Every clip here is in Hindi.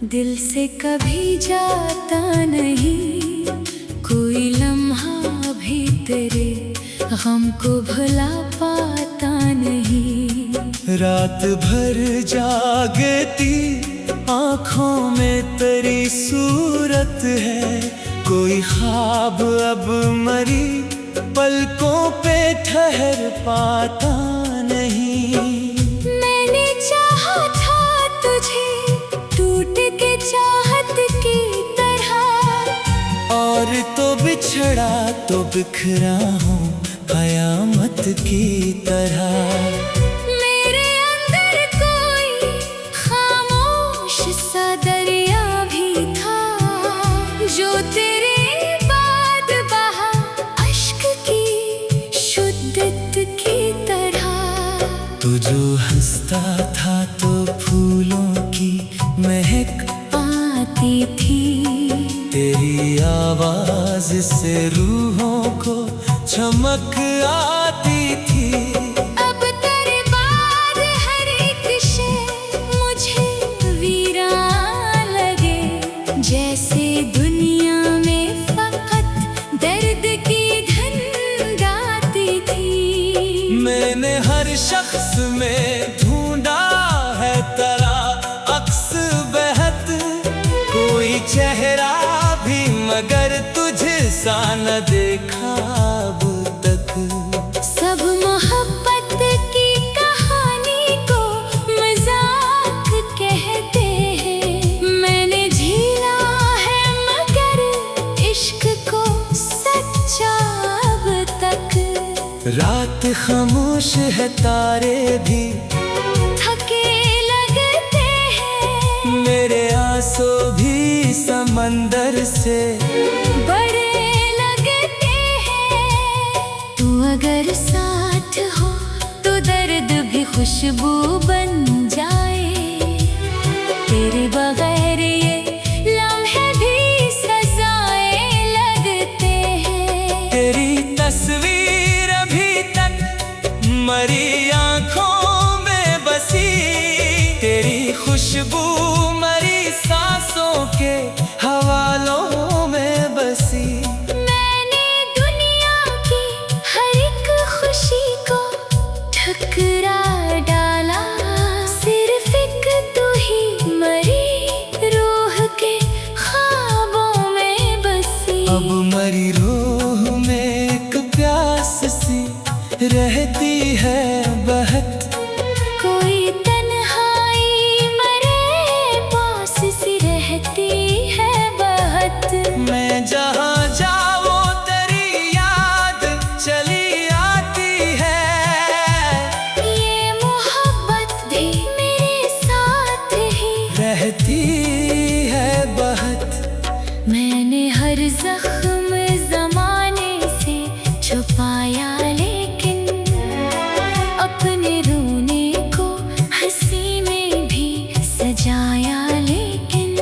दिल से कभी जाता नहीं कोई लम्हा भी तेरे गम को भुला पाता नहीं। रात भर जागती आँखों में तेरी सूरत है, कोई ख्वाब अब मरी पलकों पे ठहर पाता नहीं। मैंने चाहा था तुझे टूट के चाहत की तरह, और तो बिछड़ा तो बिखरा हूँ कयामत की तरह। मेरे अंदर कोई खामोश सा दरिया भी था जो तेरे बाद बहा अश्क की शुद्दत की तरह। तू जो हंसता था तो फूलों की महक आती थी, तेरी आवाज से रूहों को चमक आती थी। अब तेरे बाद हर एक शय मुझे वीरान लगे, जैसे दुनिया में फकत दर्द की धुन गाती थी। मैंने हर शख्स में ढूंढा है तेरा अक्स बहत, कोई चेहरा भी मगर तुझे सा न देखा अब तक। सब मोहब्बत की कहानी को मजाक कहते हैं, मैंने झेला है मगर इश्क को सच्चा अब तक। रात खामोश है तारे भी थके लगते हैं, मेरे आंसू भी समंदर से बड़े लगते हैं। तू अगर साथ हो तो दर्द भी खुशबू बन जाए, तेरे बगैर ये लम्हे भी सजाए लगते हैं। तेरी तस्वीर अभी तक मरी आंखों में बसी, तेरी खुशबू मरी सांसों के हवालों में बसी। मैंने दुनिया की हर एक खुशी को ठुकरा डाला, सिर्फ एक तू ही मरी रूह के ख्वाबों में बसी। अब मरी रूह में एक प्यास सी रहती है बहत, कोई तन्हाई मरे पास सी रहती है बहत। मैं जहाँ जाऊँ तेरी याद चली आती है, ये मोहब्बत भी मेरे साथ ही रहती है बहत। मैंने हर जख्म जमाने से छुपाया, लेकिन अपने रोने को हंसी में भी सजाया। लेकिन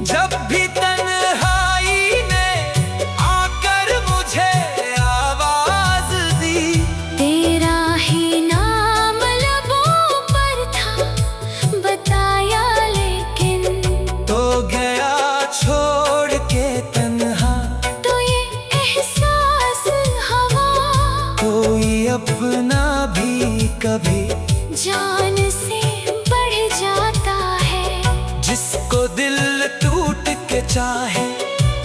जब भी तन्हाई ने आकर मुझे आवाज दी, तेरा ही नाम लबों पर था बताया, लेकिन तो गया छोड़ के तन्हा तो ये एहसास हवा, कोई अपना भी कभी जान से बढ़ जाता है। जिसको दिल टूट के चाहे,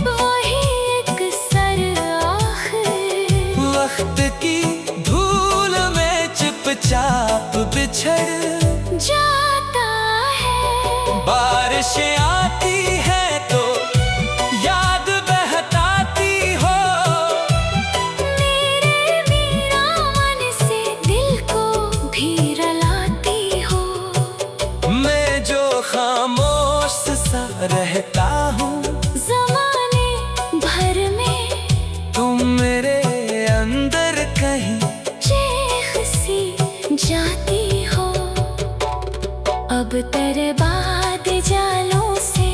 वही एक सर आखिर वक्त की धूल में चुपचाप बिछड़ जाता है। बारिशें आती है तो याद बहताती हो, मेरे वीरा मन से दिल को भी रलाती हो। मैं जो खामोश सा रहता हूँ ज़माने भर में तुम मेरे अंदर कहीं चीख सी जाती हो। अब तेरे बाद जालों से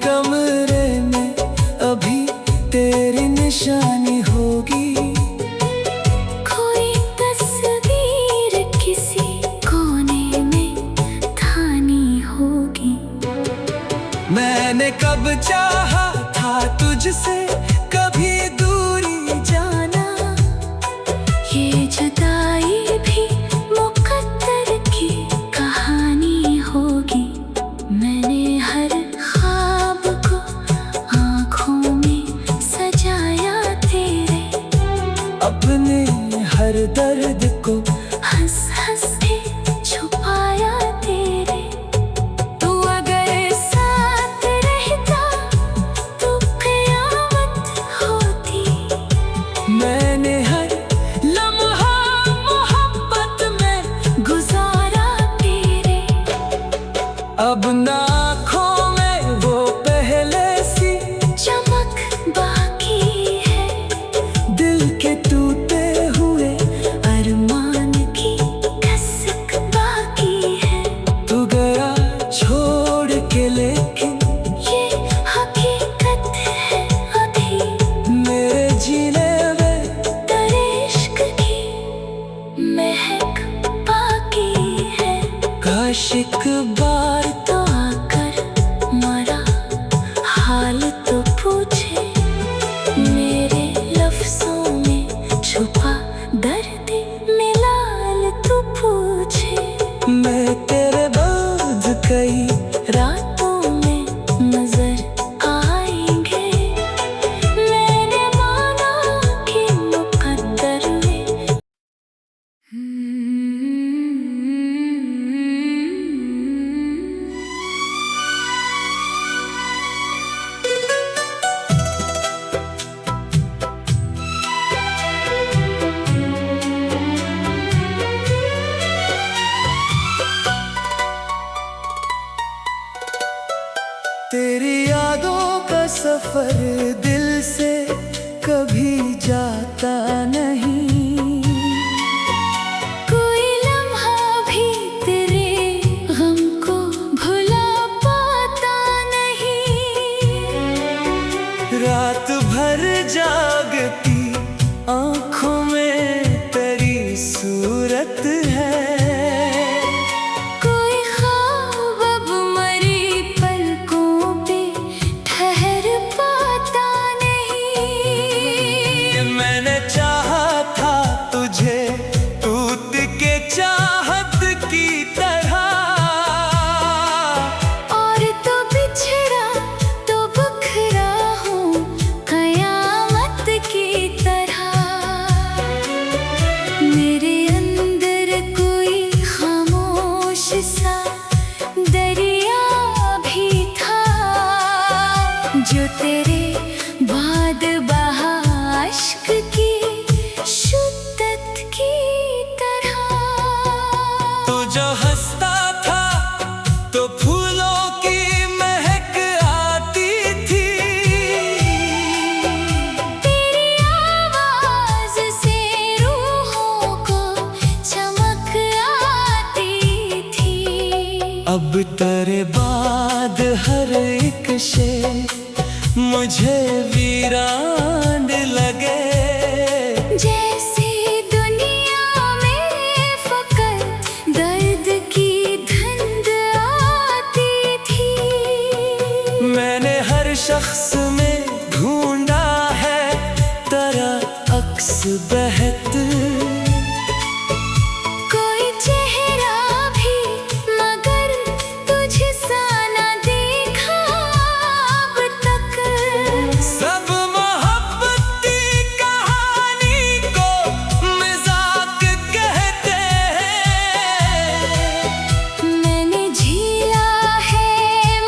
कमरे में अभी तेरी निशानी होगी। कोई तस्वीर किसी कोने में थानी होगी। मैंने कब चाहा था तुझसे कभी दूरी जाना, ये जुदाई भी मुकद्दर की कहानी होगी। मैंने हर ख्वाब को आँखों में सजाया तेरे, अपने हर दर्द को हंस हंस के छुपाया तेरे। तू अगर साथ रहता तो क़यामत होती। मैंने हर लम्हा मोहब्बत में गुजारा तेरे। अब आँखों में वो पहले सी चमक बाकी है, दिल के टूटे हुए अरमान की कसक बाकी है। तू गया छोड़ के लेकिन ये हकीकत है अभी मेरे जीने में तेरे इश्क की महक बाकी है। काश एक बार तो आकर मरा हाल तो पूछे, मेरे लफ्जों में छुपा दर्द मिलाल तो पूछे। मैं तेरे बाद कई रातों में नजर आएंगे, मैंने माना कि मुकद्दर में। तेरी यादों का सफर दिल से कभी जाता नहीं। कोई लम्हा भी तेरे गम को भुला पाता नहीं। रात भर जागती आँखों में तेरी सूरत है। कोई ख्वाब अब मरी पलकों पे ठहर पाता नहीं। मैंने चाहा था तुझे टूट के चाहत की तरह, और तो बिछड़ा तो बखरा हूँ क़यामत की तरह। मेरे अंदर कोई खामोश सा दरिया भी था, जो तेरे बाद बहा अश्क की शिद्दत की तरह। तू जो हंसता था तो फूलों की महक आती थी। तेरी आवाज़ से रूहों को चमक आती थी। अब तेरे बाद हर एक शे मुझे वीरान लगे। जैसे दुनिया में फकत दर्द की धुंध आती थी। मैंने हर शख्स में ढूंढा है तेरा अक्स बहत। कोई चेहरा भी मगर तुझसा न देखा अब तक। सब मोहब्बती कहानी को मजाक कहते हैं। मैंने झीला है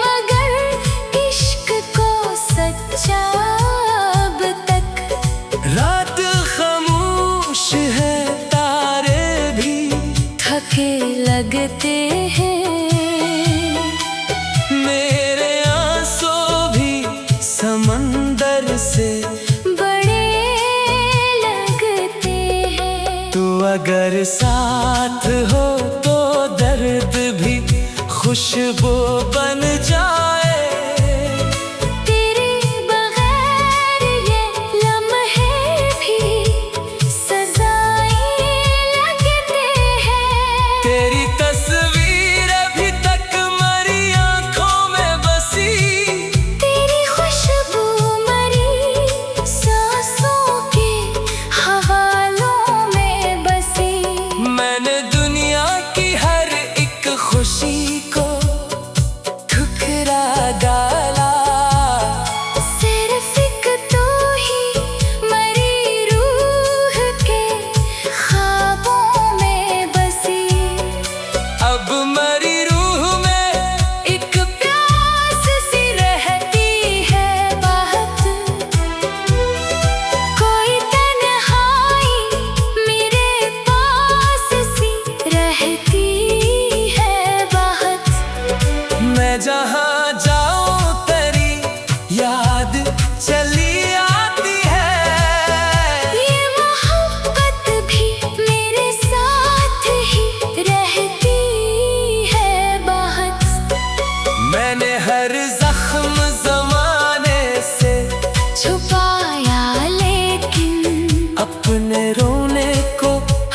मगर इश्क को सच्चा अब तक। रात खामोश है तारे भी थके लगते हैं। मेरे आंसू भी समंदर से बड़े लगते हैं। तू अगर साथ हो तो दर्द भी खुशबू बन जाए।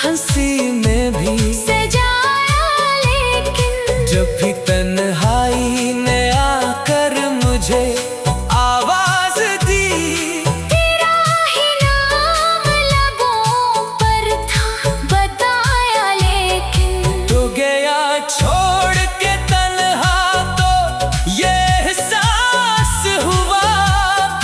हंसी में भी सजाया, लेकिन जब भी तन्हाई ने आकर मुझे आवाज दी, तेरा ही नाम लबों पर था बताया, लेकिन तो गया छोड़ के तन्हा तो ये एहसास हुआ,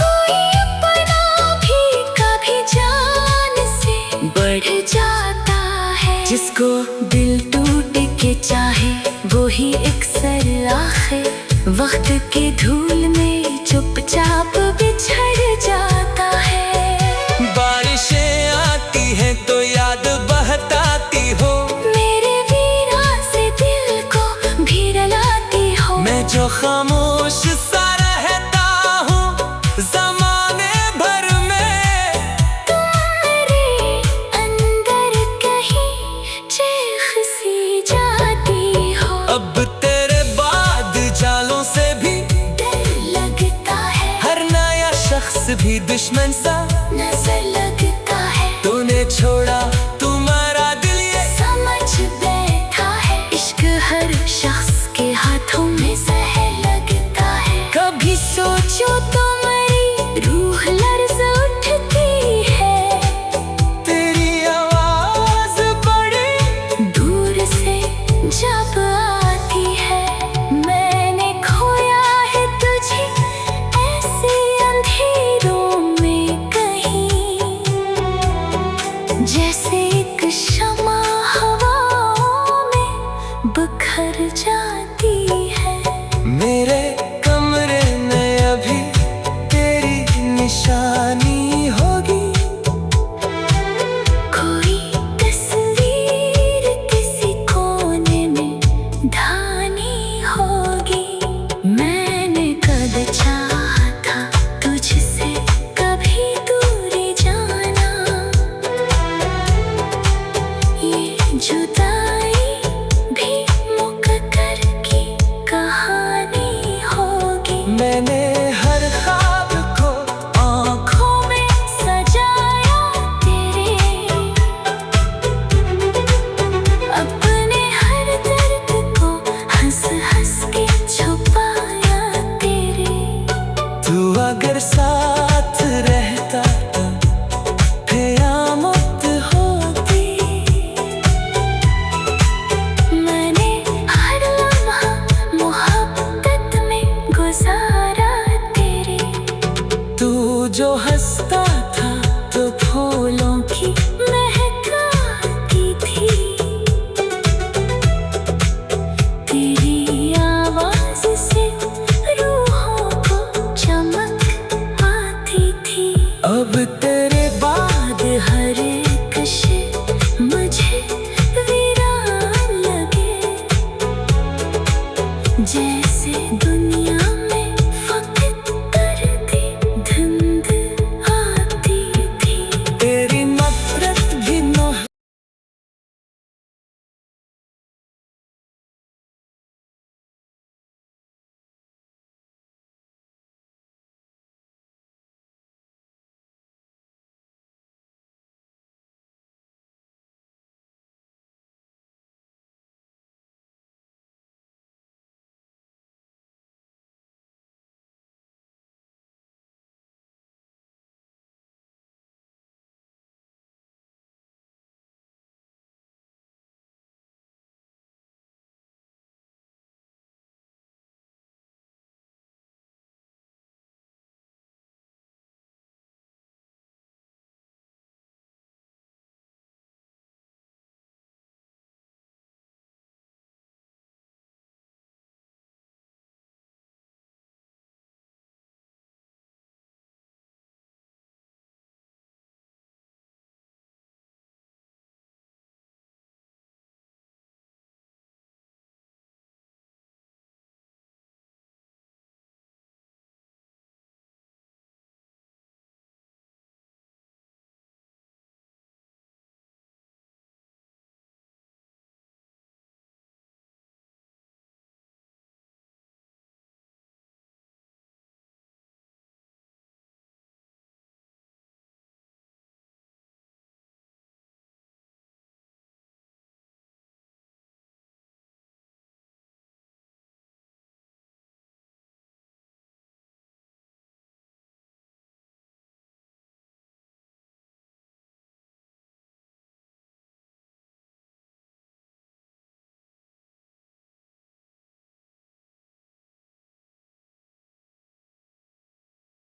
कोई अपना भी कभी जान से बढ़ जाता है। जिसको दिल टूट के चाहे वो ही अक्सर आखिर वक्त के धूल में चुपचाप बिछड़ जाता है। बारिशें आती हैं तो याद बहताती हो, मेरे वीरा से दिल को भी रुलाती हो। मैं जो खामोश सा रहता हूँ ज़माने भर में, तुम्हारे अंदर कहीं चीख सी जाती हो। अब तेरे बाद जालों से भी डर लगता है, हर नया शख्स भी दुश्मन सा नजर लगता है। तूने छोड़ा तुम्हारा दिल ये समझ बैठा है, इश्क हर शख्स के हाथों में जहर लगता है। कभी सोचो तो मेरी रूह लर्ज उठती है, तेरी आवाज बड़ी दूर से जब आती है। मैंने खोया है तुझे ऐसे अंधेरों में कहीं, जैसे एक शमा हवाओं में बिखर जाती है। मेरे कमरे में अभी तेरी निशानी होगी, कोई तस्वीर किसी कोने में धानी होगी। मैंने कद चाहा था तुझसे कभी दूरी जाना, ये जुदा